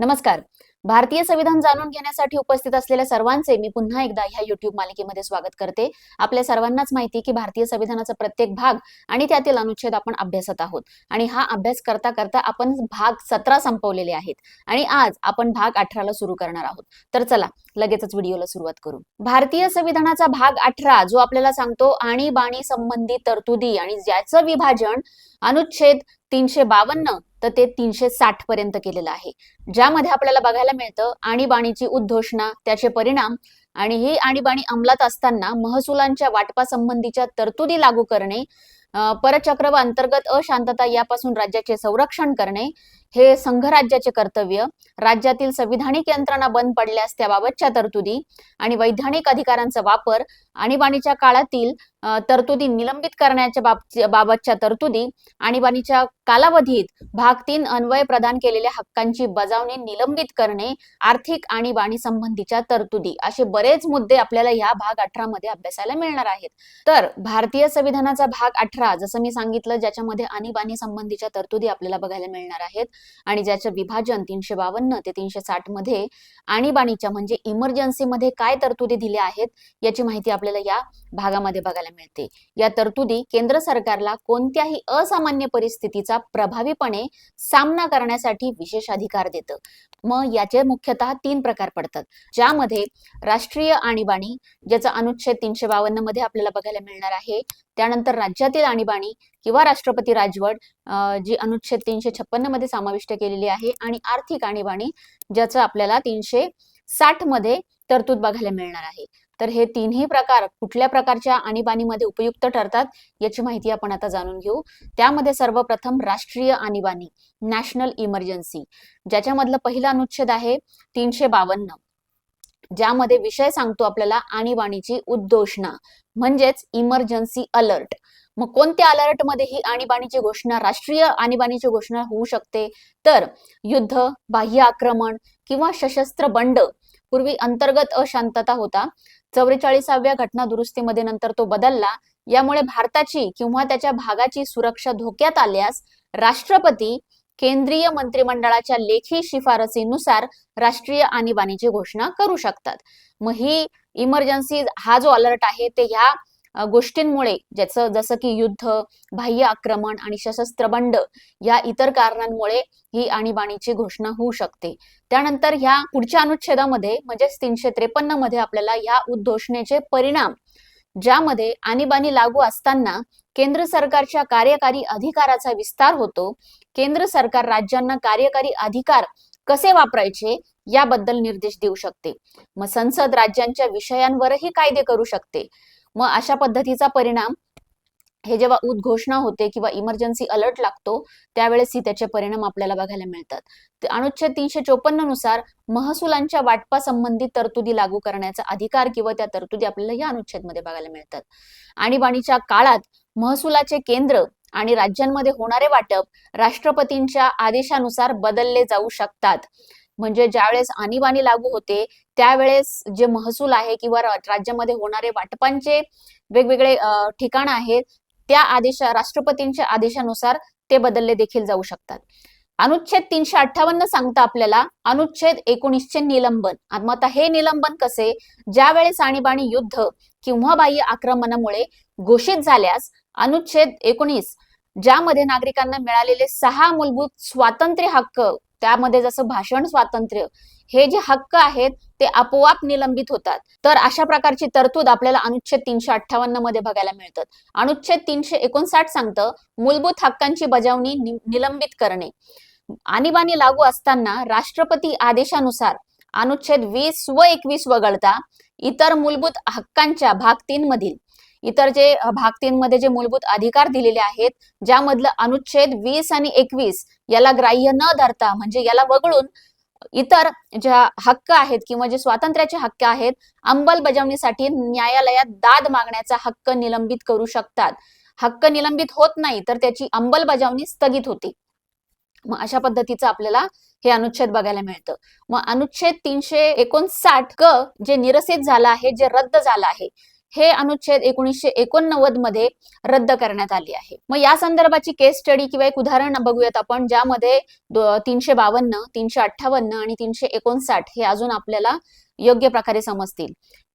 नमस्कार. भारतीय संविधान जाणून घेण्यासाठी उपस्थित असलेल्या सर्वांचे मी पुन्हा एकदा ह्या YouTube मालिकेमध्ये स्वागत करते. आपल्या सर्वांनाच माहिती की भारतीय संविधानाचा प्रत्येक भाग आणि त्यातील अनुच्छेद आपण अभ्यासत आहोत आणि हा अभ्यास करता करता आपण भाग 17 संपवलेले आहेत आणि आज आपण भाग 18 ला सुरू करणार आहोत. तर चला लगेचच व्हिडिओला सुरुवात करू. भारतीय संविधानाचा भाग 18 जो आपल्याला सांगतो आणीबाणी संबंधी तरतुदी आणि ज्याचं विभाजन अनुच्छेद 352 तर ते 360 पर्यंत केलेलं आहे, ज्यामध्ये आपल्याला बघायला मिळतं आणीबाणीची उद्घोषणा, त्याचे परिणाम आणि ही आणीबाणी अंमलात असताना महसुलांच्या वाटपासंबंधीच्या तरतुदी लागू करणे, परचक्र व अंतर्गत अशांतता यापासून राज्याचे संरक्षण करणे, हे संघराज्याचे कर्तव्य, राज्यातील संविधानिक यंत्रणा बंद पडल्यास त्याबाबतच्या तरतुदी आणि वैधानिक अधिकारांचा वापर, आणीबाणीच्या काळातील तरतुदी निलंबित करण्याच्या बाबतच्या तरतुदी, आणीबाणीच्या कालावधीत भाग 3 अन्वय प्रदान केलेल्या हक्कांची बजावणी निलंबित करणे, आर्थिक आणीबाणी संबंधीच्या तरतुदी, असे बरेच मुद्दे आपल्याला या भाग 18 मध्ये अभ्यासायला मिळणार आहेत. तर भारतीय संविधानाचा भाग 18 जसं मी सांगितलं, ज्याच्यामध्ये आणीबाणी संबंधीच्या तरतुदी आपल्याला बघायला मिळणार आहेत आणि ज्याचं विभाजन 352 ते 360 मध्ये आणीबाणीच्या म्हणजे इमर्जन्सी मध्ये काय तरतुदी दिल्या आहेत याची माहिती आपल्याला या भागामध्ये बघायला मिळते. या तरतुदी केंद्र सरकारला कोणत्याही असामान्य परिस्थितीचा प्रभावीपणे सामना करण्यासाठी विशेष अधिकार देतं. मग याचे मुख्यतः 3 प्रकार पडतात, ज्यामध्ये राष्ट्रीय आणीबाणी ज्याचा अनुच्छेद 352 मध्ये आपल्याला बघायला मिळणार आहे, त्यानंतर राज्यातील आणीबाणी किंवा राष्ट्रपती राजवट जी अनुच्छेद 356 मध्ये समाविष्ट केलेली आहे, आणि आर्थिक आणीबाणी ज्याचं आपल्याला 360 मध्ये तरतूद बघायला मिळणार आहे. तर हे तिन्ही प्रकार कुठल्या प्रकारच्या आणीबाणीमध्ये उपयुक्त ठरतात याची माहिती आपण आता जाणून घेऊ. त्यामध्ये सर्वप्रथम राष्ट्रीय आणीबाणी, नॅशनल इमर्जन्सी, ज्याच्यामधलं पहिलं अनुच्छेद आहे 352, ज्यामध्ये विषय सांगतो आपल्याला आणीबाणीची उद्घोषणा म्हणजेच इमर्जन्सी अलर्ट. मग कोणत्या अलर्ट मध्ये ही आणीबाणीची घोषणा, राष्ट्रीय आणीबाणीची घोषणा होऊ शकते? तर युद्ध, बाह्य आक्रमण किंवा सशस्त्र बंड. पूर्वी अंतर्गत अशांतता होता, 44व्या घटना दुरुस्तीमध्ये नंतर तो बदलला. यामुळे भारताची किंवा त्याच्या भागाची सुरक्षा धोक्यात आल्यास राष्ट्रपती केंद्रीय मंत्रिमंडळाच्या लेखी शिफारसीनुसार राष्ट्रीय आणीबाणीची घोषणा करू शकतात. मग ही इमर्जन्सी हा जो अलर्ट आहे ते ह्या गोष्टींमुळे, जसं की युद्ध, बाह्य आक्रमण आणि सशस्त्र बंड या इतर कारणांमुळे ही आणीबाणीची घोषणा होऊ शकते. त्यानंतर ह्या पुढच्या अनुच्छेदामध्ये म्हणजेच 353 मध्ये आपल्याला या उद्घोषणेचे परिणाम, ज्यामध्ये आणीबाणी लागू असताना केंद्र सरकारच्या कार्यकारी अधिकाराचा विस्तार होतो, केंद्र सरकार राज्यांना कार्यकारी अधिकार कसे वापरायचे याबद्दल निर्देश देऊ शकते. मग संसद राज्यांच्या विषयांवरही कायदे करू शकते. मग अशा पद्धतीचा परिणाम हे जेव्हा उद्घोषणा होते किंवा इमर्जन्सी अलर्ट लागतो त्यावेळेस ही त्याचे परिणाम आपल्याला बघायला मिळतात. अनुच्छेद 354 नुसार महसुलांच्या वाटपा संबंधित तरतुदी लागू करण्याचा अधिकार किंवा त्या तरतुदी आपल्याला या अनुच्छेद मध्ये बघायला मिळतात. आणीबाणीच्या काळात महसुलाचे केंद्र आणि राज्यांमध्ये होणारे वाटप राष्ट्रपतींच्या आदेशानुसार बदलले जाऊ शकतात. म्हणजे ज्यावेळेस आणीबाणी लागू होते त्यावेळेस जे महसूल आहे किंवा राज्यामध्ये होणारे वाटपांचे वेगवेगळे ठिकाण आहेत, त्या राष्ट्रपतींच्या आदेशानुसार ते बदलले देखील जाऊ शकतात. अनुच्छेद 358 सांगता आपल्याला अनुच्छेद 19 चे निलंबन. आता हे निलंबन कसे? ज्यावेळेस आणीबाणी युद्ध किंवा बाह्य आक्रमणामुळे घोषित झाल्यास अनुच्छेद 19 ज्यामध्ये नागरिकांना मिळालेले 6 मूलभूत स्वातंत्र्य हक्क, त्यामध्ये जसं भाषण स्वातंत्र्य, हे जे हक्क आहेत ते आपोआप निलंबित होतात. तर अशा प्रकारची तरतूद आपल्याला अनुच्छेद 358 मध्ये बघायला मिळतात. अनुच्छेद 359 सांगतं मूलभूत हक्कांची बजावणी निलंबित करणे. आणीबाणी लागू असताना राष्ट्रपती आदेशानुसार अनुच्छेद 20 व 21 वगळता इतर मूलभूत हक्कांच्या भाग 3 मधील इतर जे भाग 3 मध्ये जे मूलभूत अधिकार दिलेले आहेत, ज्यामधलं अनुच्छेद 20 आणि 21 याला ग्राह्य न धरता म्हणजे याला वगळून इतर ज्या हक्क आहेत किंवा जे स्वातंत्र्याचे हक्क आहेत अंमलबजावणीसाठी न्यायालयात दाद मागण्याचा हक्क निलंबित करू शकतात. हक्क निलंबित होत नाही तर त्याची अंमलबजावणी स्थगित होते. मग अशा पद्धतीचं आपल्याला हे अनुच्छेद बघायला मिळतं. मग अनुच्छेद 359 क जे निरसित झालं आहे, जे रद्द झालं आहे, हे अनुच्छेद 1989 मध्ये रद्द करण्यात आली आहे. मग या संदर्भाची केस स्टडी किंवा एक उदाहरण बघूयात आपण, ज्यामध्ये 352, 358 आणि 359 हे अजून आपल्याला योग्य प्रकारे समजतील.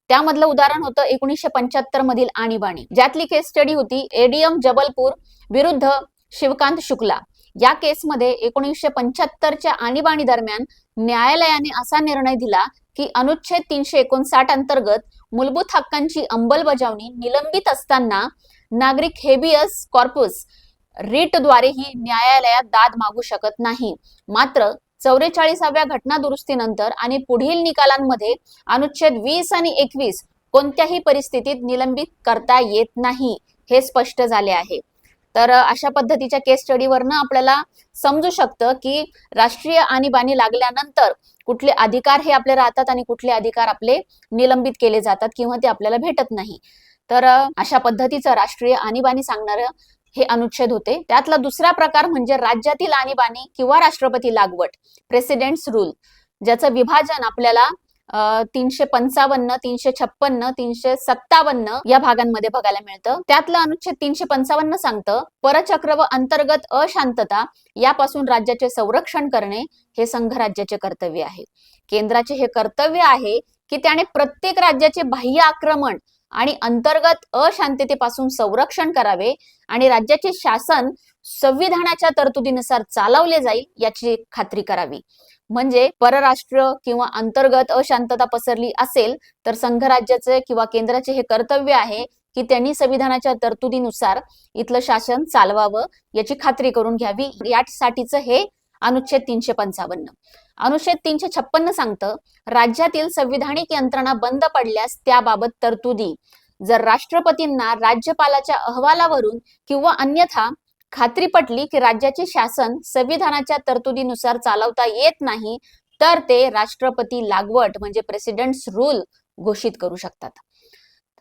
त्यामधलं उदाहरण होतं 1975 मधील आणीबाणी, ज्यातली केस स्टडी होती एडीएम जबलपूर विरुद्ध शिवकांत शुक्ला. या केसमध्ये 1975च्या आणीबाणी दरम्यान न्यायालयाने असा निर्णय दिला की अनुच्छेद 359 अंतर्गत मूलभूत हक्कांची अंमलबजावणी निलंबित असताना नागरिक हेबियस कॉर्पस रिटद्वारे ही न्यायालयात दाद मागू शकत नाही. मात्र 44व्या घटना दुरुस्तीनंतर आणि पुढील निकालांमध्ये अनुच्छेद 20 आणि 21 कोणत्याही परिस्थितीत निलंबित करता येत नाही हे स्पष्ट झाले आहे. तर अशा पद्धतीच्या केस स्टडीवरनं आपल्याला समजू शकतं की राष्ट्रीय आणीबाणी लागल्यानंतर कुठले अधिकार हे आपले राहतात आणि कुठले अधिकार आपले निलंबित केले जातात किंवा ते आपल्याला भेटत नाही. तर अशा पद्धतीचं राष्ट्रीय आणीबाणी सांगणारं हे अनुच्छेद होते. त्यातला दुसरा प्रकार म्हणजे राज्यातील आणीबाणी किंवा राष्ट्रपती लागवट, प्रेसिडेंट्स रूल, ज्याचं विभाजन आपल्याला 355, 356, 357 या भागांमध्ये बघायला मिळतं. त्यातलं अनुच्छेद 355 सांगतं परचक्र व अंतर्गत अशांतता यापासून राज्याचे संरक्षण करणे हे संघराज्याचे कर्तव्य आहे. केंद्राचे हे कर्तव्य आहे की त्याने प्रत्येक राज्याचे बाह्य आक्रमण आणि अंतर्गत अशांततेपासून संरक्षण करावे आणि राज्याचे शासन संविधानाच्या तरतुदीनुसार चालवले जाईल याची खात्री करावी. म्हणजे परराष्ट्र किंवा अंतर्गत अशांतता पसरली असेल तर संघराज्याचे किंवा केंद्राचे हे कर्तव्य आहे की त्यांनी संविधानाच्या तरतुदीनुसार इथलं शासन चालवावं याची खात्री करून घ्यावी. यासाठीचं हे अनुच्छेद 355. अनुच्छेद 356 सांगतं राज्यातील संविधानिक यंत्रणा बंद पडल्यास त्याबाबत तरतुदी जर राष्ट्रपतींना राज्यपालाच्या अहवालावरून किंवा अन्यथा खात्री पटली की राज्याचे शासन संविधानाच्या तरतुदीनुसार चालवता येत नाही तर ते राष्ट्रपती लागवट म्हणजे प्रेसिडेंट्स रूल घोषित करू शकतात.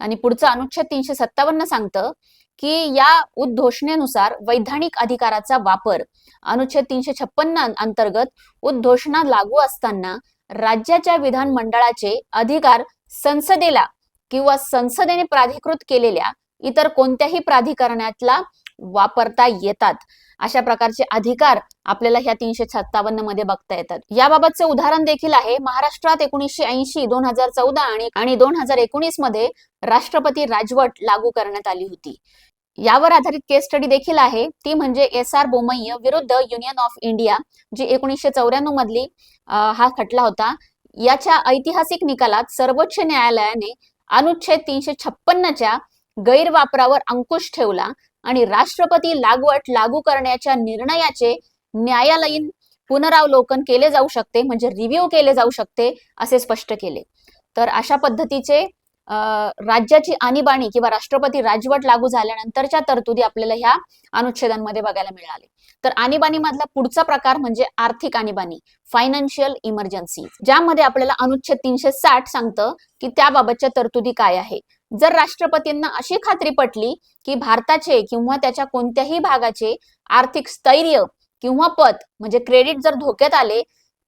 आणि पुढचं अनुच्छेद 357 सांगतं की या उद्घोषणेनुसार वैधानिक अधिकाराचा वापर अनुच्छेद 356 अंतर्गत उद्घोषणा लागू असताना राज्याच्या विधानमंडळाचे अधिकार संसदेला किंवा संसदेने प्राधिकृत केलेल्या इतर कोणत्याही प्राधिकरणातला वापरता येतात. अशा प्रकारचे अधिकार आपल्याला ह्या 357 मध्ये बघता येतात. याबाबतचे उदाहरण देखील आहे. महाराष्ट्रात 1980, 2014 आणि 2019 मध्ये राष्ट्रपती राजवट लागू करण्यात आली होती. यावर आधारित केस स्टडी देखील आहे, ती म्हणजे SR बोमय्या विरुद्ध युनियन ऑफ इंडिया, जी 1994 मधली हा खटला होता. याच्या ऐतिहासिक निकालात सर्वोच्च न्यायालयाने अनुच्छेद 356च्या गैरवापरावर अंकुश ठेवला आणि राष्ट्रपती लागवट लागू करण्याच्या निर्णयाचे न्यायालयीन पुनरावलोकन केले जाऊ शकते म्हणजे रिव्ह्यू केले जाऊ शकते असे स्पष्ट केले. तर अशा पद्धतीचे राज्याची आणीबाणी किंवा राष्ट्रपती राजवट लागू झाल्यानंतरच्या तरतुदी आपल्याला ह्या अनुच्छेदांमध्ये बघायला मिळाले. तर आणीबाणी मधला पुढचा प्रकार म्हणजे आर्थिक आणीबाणी, फायनान्शियल इमर्जन्सी, ज्यामध्ये आपल्याला अनुच्छेद 360 सांगतं की त्याबाबतच्या तरतुदी काय आहे. जर राष्ट्रपतींना अशी खात्री पटली की भारताचे किंवा त्याच्या कोणत्याही भागाचे आर्थिक स्थैर्य किंवा पत म्हणजे क्रेडिट जर धोक्यात आले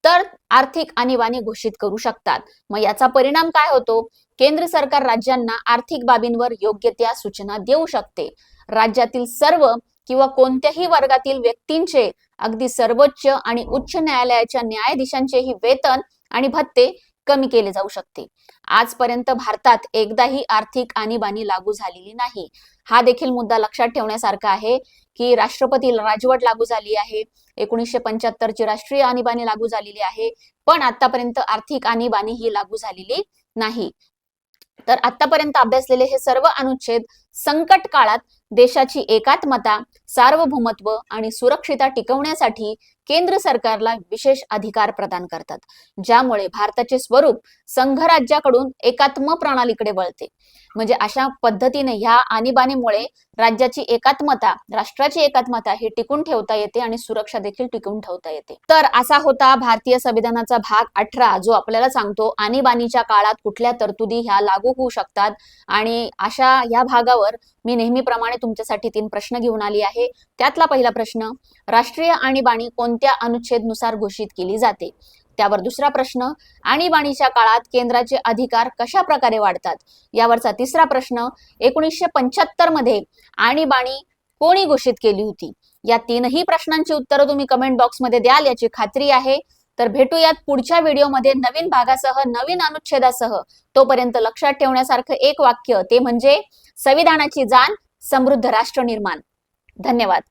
तर आर्थिक आणीबाणी घोषित करू शकतात. मग याचा परिणाम काय होतो? केंद्र सरकार राज्यांना आर्थिक बाबींवर योग्य त्या सूचना देऊ शकते. राज्यातील सर्व किंवा कोणत्याही वर्गातील व्यक्तींचे अगदी सर्वोच्च आणि उच्च न्यायालयाच्या न्यायाधीशांचेही वेतन आणि भत्ते कमी केले जाऊ शकते. आजपर्यंत भारतात एकदाही आर्थिक आणीबाणी लागू झालेली नाही. हा देखील मुद्दा लक्षात ठेवण्यासारखा आहे की राष्ट्रपती राजवट लागू झाली आहे, 1975ची राष्ट्रीय आणीबाणी लागू झालेली आहे, पण आतापर्यंत आर्थिक आणीबाणी ही लागू झालेली नाही. तर आतापर्यंत अभ्यासलेले हे सर्व अनुच्छेद संकट काळात देशाची एकात्मता, सार्वभौमत्व आणि सुरक्षितता टिकवण्यासाठी केंद्र सरकारला विशेष अधिकार प्रदान करतात, ज्यामुळे भारताचे स्वरूप संघराज्याकडून एकात्म प्रणालीकडे वळते. म्हणजे अशा पद्धतीने ह्या आणीबाणीमुळे राज्याची एकात्मता, राष्ट्राची एकात्मता ही टिकून ठेवता येते आणि सुरक्षा देखील टिकून ठेवता येते. तर असा होता भारतीय संविधानाचा भाग 18, जो आपल्याला सांगतो आणीबाणीच्या काळात कुठल्या तरतुदी ह्या लागू होऊ शकतात. आणि अशा या भागावर मी नेहमीप्रमाणे तुमच्यासाठी 3 प्रश्न घेऊन आली आहे. त्यातला पहिला प्रश्न, राष्ट्रीय आणीबाणी कोणत्या अनुच्छेदनुसार घोषित केली जाते? त्यावर दुसरा प्रश्न, आणीबाणीच्या काळात केंद्राचे अधिकार कशा प्रकारे वाढतात? यावरचा तिसरा प्रश्न, 1975 मध्ये आणीबाणी कोणी घोषित केली होती? या तीनही प्रश्नांची उत्तरं तुम्ही कमेंट बॉक्समध्ये द्याल याची खात्री आहे. तर भेटूयात पुढच्या व्हिडिओमध्ये नवीन भागासह, नवीन अनुच्छेदासह. तोपर्यंत लक्षात ठेवण्यासारखं एक वाक्य, ते म्हणजे संविधानाची जाण, समृद्ध राष्ट्र निर्माण. धन्यवाद.